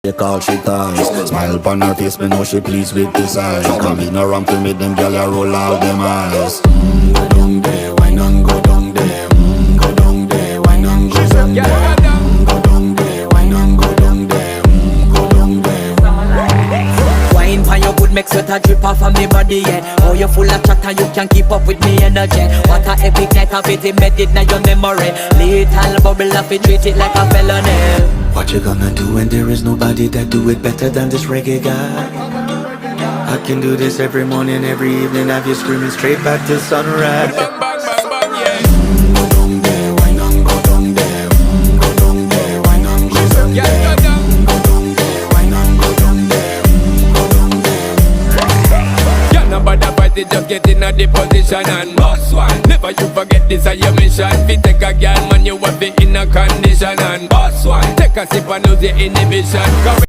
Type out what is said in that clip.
They call she ties. Smile upon her face, me know she pleased with this eyes. Come in around to me, them gyal a roll out them eyes. Go down there, why not go down there? Go down there, why not go down there? Go down there, why not go down there? Go down there. Wine pan your good, make sweat a drip off of me body, yeah. Oh, you full of chatter, you can keep up with me energy. What a epic night of it, embedded in your memory. Little bubble of it, treat it like a felony. What you gonna do when there is nobody that do it better than this reggae guy? I can do this every morning, every evening, have you screaming straight back to sunrise. Bang, bang, bang, bang, yeah. Go down there, why not go down there? Go down there, why not go down there? Yeah, go down. Go down there, why not go down there? Go down there. Yeah, nobody fight it, just get in a the position and boss one. Never you forget this is your mission. Fi take a girl, man, you have it in a condition and boss one. Take a sip and lose your inhibition.